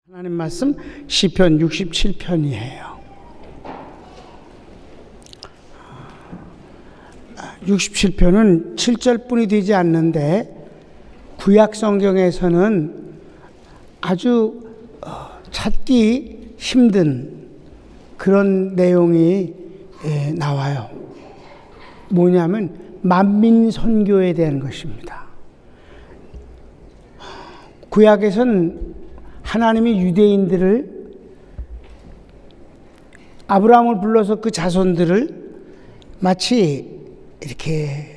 하나님 말씀 시편 67편이에요. 67편은 7절뿐이 되지 않는데 구약 성경에서는 아주 찾기 힘든 그런 내용이 나와요. 뭐냐면 만민 선교에 대한 것입니다. 구약에서는 하나님이 유대인들을, 아브라함을 불러서 그 자손들을 마치 이렇게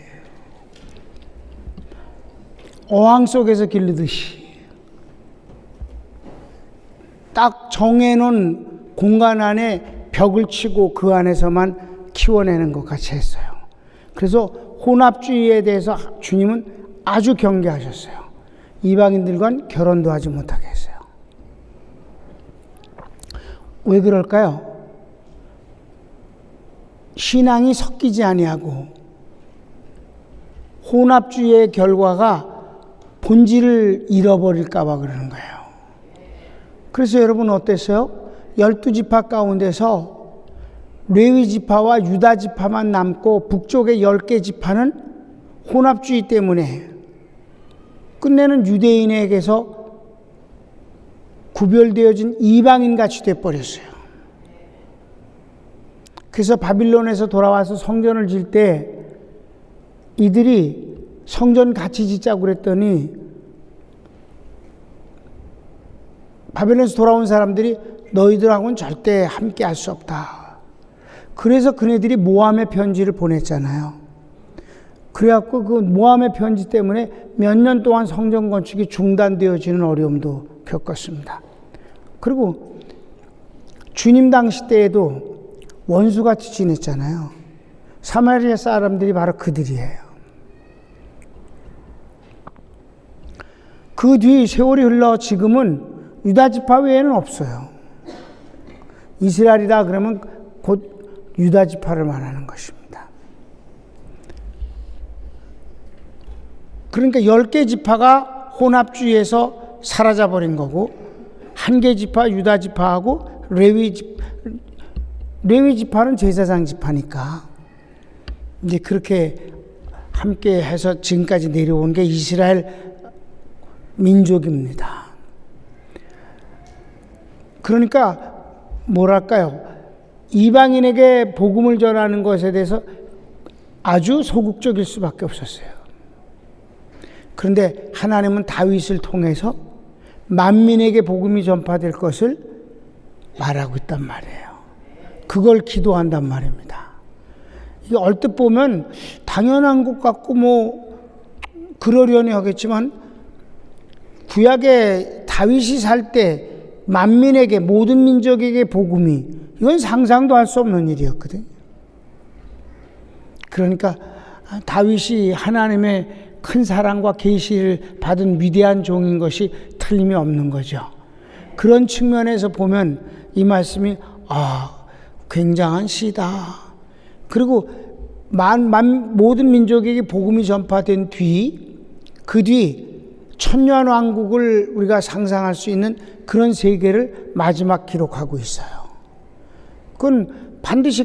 어항 속에서 기르듯이 딱 정해놓은 공간 안에 벽을 치고 그 안에서만 키워내는 것 같이 했어요. 그래서 혼합주의에 대해서 주님은 아주 경계하셨어요. 이방인들과는 결혼도 하지 못하게 했어요. 왜 그럴까요? 신앙이 섞이지 아니하고 혼합주의의 결과가 본질을 잃어버릴까 봐 그러는 거예요. 그래서 여러분 어땠어요? 12지파 가운데서 레위 지파와 유다 지파만 남고 북쪽의 10개 지파는 혼합주의 때문에 끝내는 유대인에게서 구별되어진 이방인같이 돼버렸어요. 그래서 바빌론에서 돌아와서 성전을 질 때 이들이 성전 같이 짓자고 그랬더니 바빌론에서 돌아온 사람들이 너희들하고는 절대 함께 할 수 없다. 그래서 그네들이 모함의 편지를 보냈잖아요. 그래갖고 그 모함의 편지 때문에 몇 년 동안 성전 건축이 중단되어지는 어려움도 겪었습니다. 그리고 주님 당시 때에도 원수같이 지냈잖아요. 사마리아 사람들이 바로 그들이에요. 그 뒤 세월이 흘러 지금은 유다 지파 외에는 없어요. 이스라엘이다 그러면 곧 유다 지파를 말하는 것입니다. 그러니까 10개 지파가 혼합주의에서 사라져버린 거고, 한 개 지파 유다 지파하고 레위 지파는 제사장 지파니까 이제 그렇게 함께 해서 지금까지 내려온 게 이스라엘 민족입니다. 그러니까 뭐랄까요? 이방인에게 복음을 전하는 것에 대해서 아주 소극적일 수밖에 없었어요. 그런데 하나님은 다윗을 통해서 만민에게 복음이 전파될 것을 말하고 있단 말이에요. 그걸 기도한단 말입니다. 이게 얼뜻 보면 당연한 것 같고 뭐 그러려니 하겠지만 구약에 다윗이 살 때 만민에게, 모든 민족에게 복음이, 이건 상상도 할 수 없는 일이었거든요. 그러니까 다윗이 하나님의 큰 사랑과 계시를 받은 위대한 종인 것이 틀림이 없는 거죠. 그런 측면에서 보면 이 말씀이 굉장한 시다. 그리고 모든 민족에게 복음이 전파된 뒤, 그 뒤 천년 왕국을 우리가 상상할 수 있는 그런 세계를 마지막 기록하고 있어요. 그건 반드시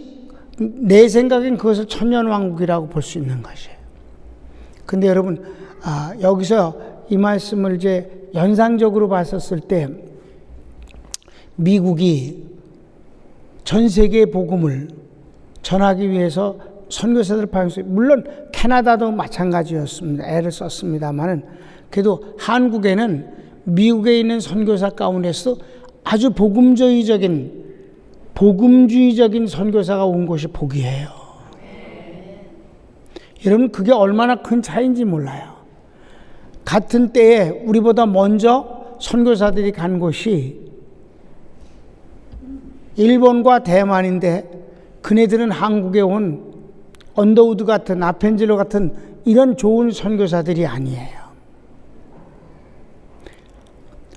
내 생각엔 그것을 천년 왕국이라고 볼 수 있는 것이에요. 근데 여러분, 여기서 이 말씀을 이제 연상적으로 봤었을 때 미국이 전 세계의 복음을 전하기 위해서 선교사들을 파송했어요. 물론 캐나다도 마찬가지였습니다. 애를 썼습니다만은 그래도 한국에는 미국에 있는 선교사 가운데서 아주 복음주의적인 선교사가 온 곳이 복이에요. 여러분, 그게 얼마나 큰 차이인지 몰라요. 같은 때에 우리보다 먼저 선교사들이 간 곳이 일본과 대만인데 그네들은 한국에 온 언더우드 같은, 아펜젤러 같은 이런 좋은 선교사들이 아니에요.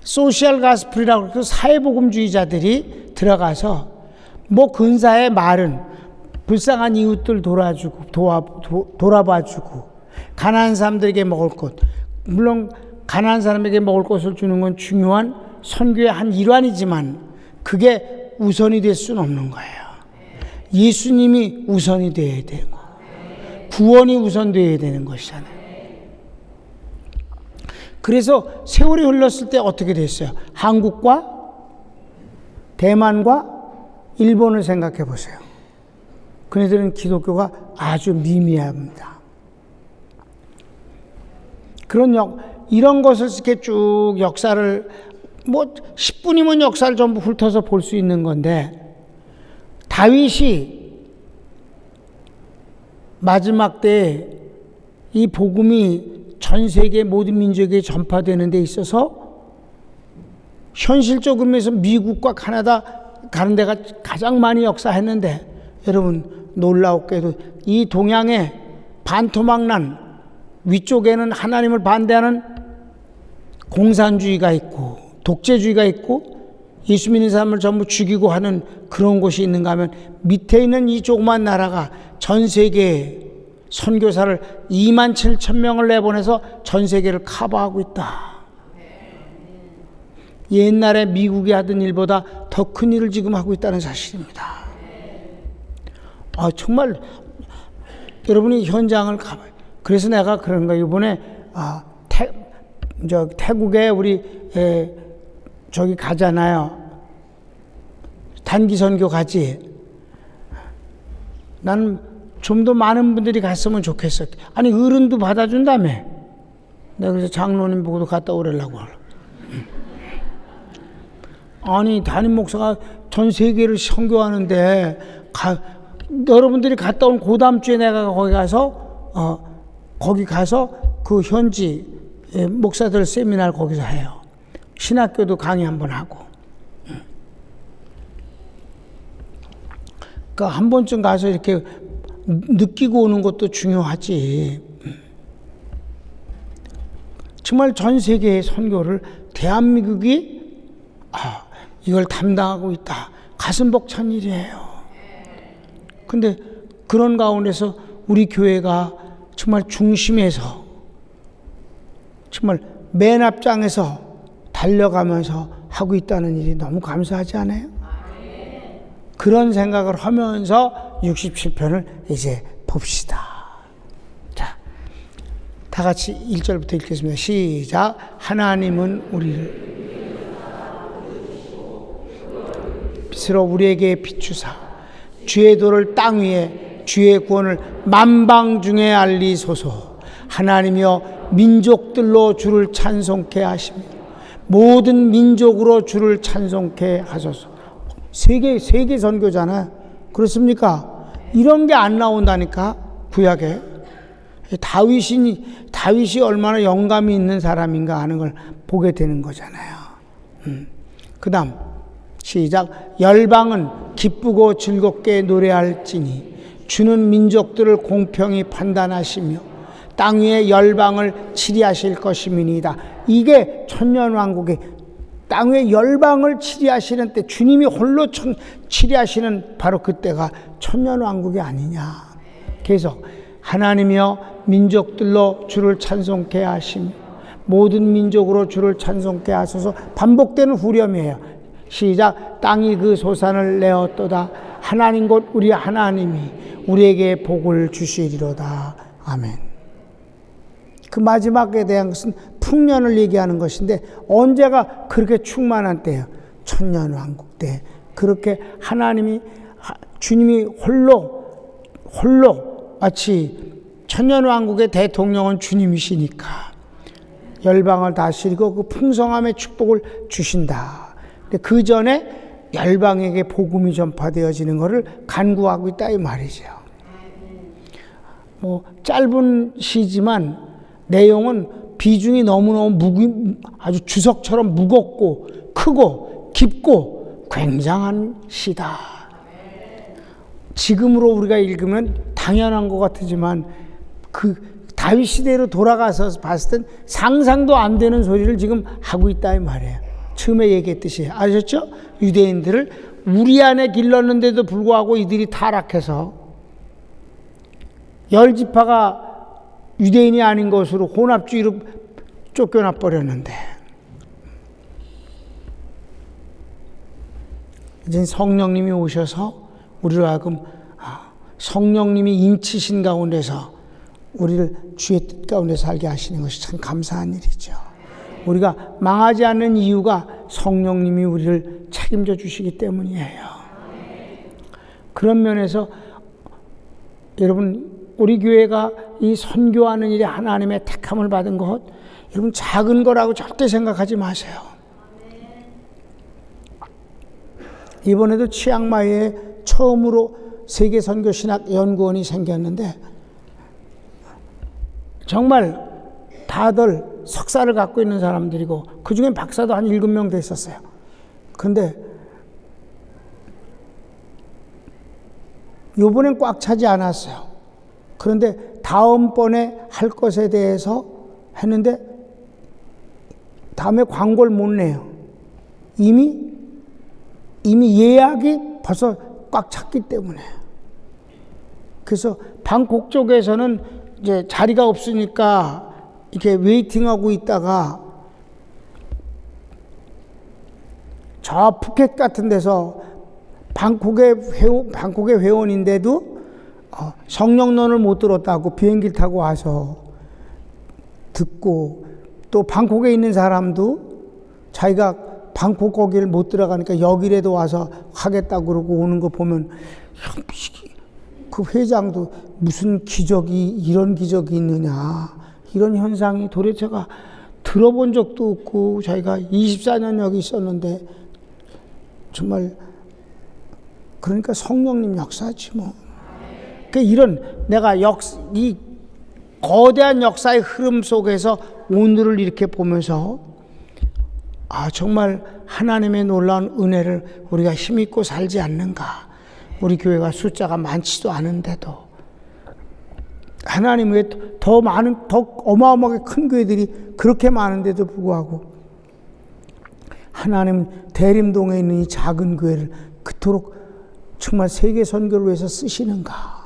소셜 가스프리라고 해서 사회복음주의자들이 들어가서 뭐 근사의 말은 불쌍한 이웃들 돌아봐주고 가난한 사람들에게 먹을 것, 물론 가난한 사람에게 먹을 것을 주는 건 중요한 선교의 한 일환이지만 그게 우선이 될 수는 없는 거예요. 예수님이 우선이 되어야 되고 구원이 우선되어야 되는 것이잖아요. 그래서 세월이 흘렀을 때 어떻게 됐어요? 한국과 대만과 일본을 생각해 보세요. 그네들은 기독교가 아주 미미합니다. 이런 것을 이렇게 쭉 역사를 10분이면 역사를 전부 훑어서 볼 수 있는 건데, 다윗이 마지막 때에 이 복음이 전 세계 모든 민족에 전파되는 데 있어서 현실적으로 해서 미국과 카나다 가는 데가 가장 많이 역사했는데, 여러분 놀라웠게도 이 동양의 반토막난 위쪽에는 하나님을 반대하는 공산주의가 있고 독재주의가 있고 예수 믿는 사람을 전부 죽이고 하는 그런 곳이 있는가 하면, 밑에 있는 이 조그만 나라가 전 세계에 선교사를 27,000명을 내보내서 전 세계를 커버하고 있다. 옛날에 미국이 하던 일보다 더 큰 일을 지금 하고 있다는 사실입니다. 정말 여러분이 현장을 가봐요. 그래서 내가 그런 거예요. 이번에 태국에 우리 저기 가잖아요. 단기 선교 가지. 나는 좀 더 많은 분들이 갔으면 좋겠어. 아니 어른도 받아준다며. 내가 그래서 장로님 보고도 갔다 오려고. 아니 담임 목사가 전 세계를 선교하는데 여러분들이 갔다 온 그 다음 주에 내가 거기 가서 그 현지 목사들 세미나를 거기서 해요. 신학교도 강의 한번 하고. 그러니까 한 번쯤 가서 이렇게 느끼고 오는 것도 중요하지. 정말 전 세계의 선교를 대한민국이 이걸 담당하고 있다. 가슴 벅찬 일이에요. 근데 그런 가운데서 우리 교회가 정말 중심에서 정말 맨 앞장에서 달려가면서 하고 있다는 일이 너무 감사하지 않아요? 그런 생각을 하면서 67편을 이제 봅시다. 자, 다 같이 1절부터 읽겠습니다. 시작. 하나님은 우리를 빛으로 우리에게 비추사 주의 도를 땅 위에 주의 구원을 만방 중에 알리소서. 하나님이여 민족들로 주를 찬송케 하시며 모든 민족으로 주를 찬송케 하소서. 세계 선교잖아요. 그렇습니까? 이런 게 안 나온다니까 구약에. 다윗이 얼마나 영감이 있는 사람인가 하는 걸 보게 되는 거잖아요. 그 다음 시작. 열방은 기쁘고 즐겁게 노래할지니 주는 민족들을 공평히 판단하시며 땅 위에 열방을 치리하실 것임이니이다. 이게 천년왕국의 땅 위에 열방을 치리하시는 때, 주님이 홀로 치리하시는 바로 그때가 천년왕국이 아니냐. 계속 하나님이여 민족들로 주를 찬송케 하시며 모든 민족으로 주를 찬송케 하소서. 반복되는 후렴이에요. 시작. 땅이 그 소산을 내었도다. 하나님 곧 우리 하나님이 우리에게 복을 주시리로다. 아멘. 그 마지막에 대한 것은 풍년을 얘기하는 것인데, 언제가 그렇게 충만한 때예요? 천년왕국 때. 그렇게 주님이 홀로 마치 천년왕국의 대통령은 주님이시니까 열방을 다스리고 그 풍성함의 축복을 주신다. 근데 그 전에 열방에게 복음이 전파되어지는 것을 간구하고 있다 이 말이죠. 짧은 시지만 내용은 비중이 너무너무 아주 주석처럼 무겁고 크고 깊고 굉장한 시다. 지금으로 우리가 읽으면 당연한 것 같지만 그 다윗 시대로 돌아가서 봤을 땐 상상도 안 되는 소리를 지금 하고 있다 이 말이에요. 처음에 얘기했듯이 아셨죠? 유대인들을 우리 안에 길렀는데도 불구하고 이들이 타락해서 10지파가 유대인이 아닌 것으로 혼합주의로 쫓겨나 버렸는데, 이제 성령님이 오셔서 우리로 하여금 성령님이 인치신 가운데서 우리를 주의 뜻 가운데 살게 하시는 것이 참 감사한 일이죠. 우리가 망하지 않는 이유가 성령님이 우리를 책임져 주시기 때문이에요. 그런 면에서 여러분, 우리 교회가 이 선교하는 일에 하나님의 택함을 받은 것, 여러분 작은 거라고 절대 생각하지 마세요. 이번에도 치앙마이에 처음으로 세계선교신학연구원이 생겼는데 정말 다들 석사를 갖고 있는 사람들이고 그중엔 박사도 한 7명 됐었어요. 그런데 요번엔 꽉 차지 않았어요. 그런데 다음번에 할 것에 대해서 했는데 다음에 광고를 못 내요. 이미 예약이 벌써 꽉 찼기 때문에. 그래서 방콕 쪽에서는 이제 자리가 없으니까 이렇게 웨이팅하고 있다가 저 푸켓 같은 데서 방콕의 회원인데도 성령론을 못 들었다고 비행기를 타고 와서 듣고, 또 방콕에 있는 사람도 자기가 방콕 거기를 못 들어가니까 여기라도 와서 하겠다고 그러고 오는 거 보면 그 회장도 무슨 기적이, 이런 기적이 있느냐, 이런 현상이 도대체가 들어본 적도 없고, 자기가 24년 여기 있었는데 정말, 그러니까 성령님 역사지 뭐. 그러니까 이런 내가 이 거대한 역사의 흐름 속에서 오늘을 이렇게 보면서 정말 하나님의 놀라운 은혜를 우리가 힘있고 살지 않는가. 우리 교회가 숫자가 많지도 않은데도 하나님 왜 더 어마어마하게 큰 교회들이 그렇게 많은데도 불구하고 하나님 대림동에 있는 이 작은 교회를 그토록 정말 세계 선교를 위해서 쓰시는가.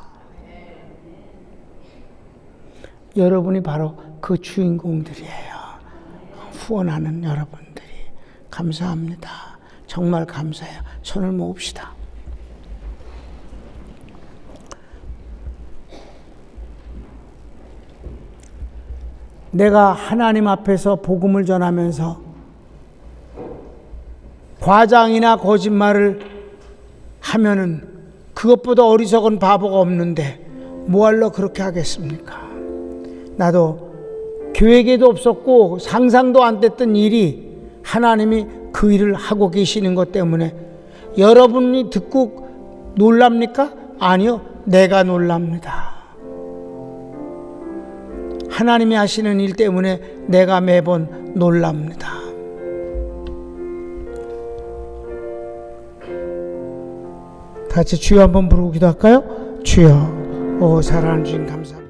여러분이 바로 그 주인공들이에요. 후원하는 여러분들이. 감사합니다. 정말 감사해요. 손을 모읍시다. 내가 하나님 앞에서 복음을 전하면서 과장이나 거짓말을 하면은 그것보다 어리석은 바보가 없는데 뭐하러 그렇게 하겠습니까? 나도 계획에도 없었고 상상도 안 됐던 일이 하나님이 그 일을 하고 계시는 것 때문에 여러분이 듣고 놀랍니까? 아니요, 내가 놀랍니다. 하나님이 하시는 일 때문에 내가 매번 놀랍니다. 같이 주여 한번 부르고 기도할까요? 주여, 사랑하는 주님 감사합니다.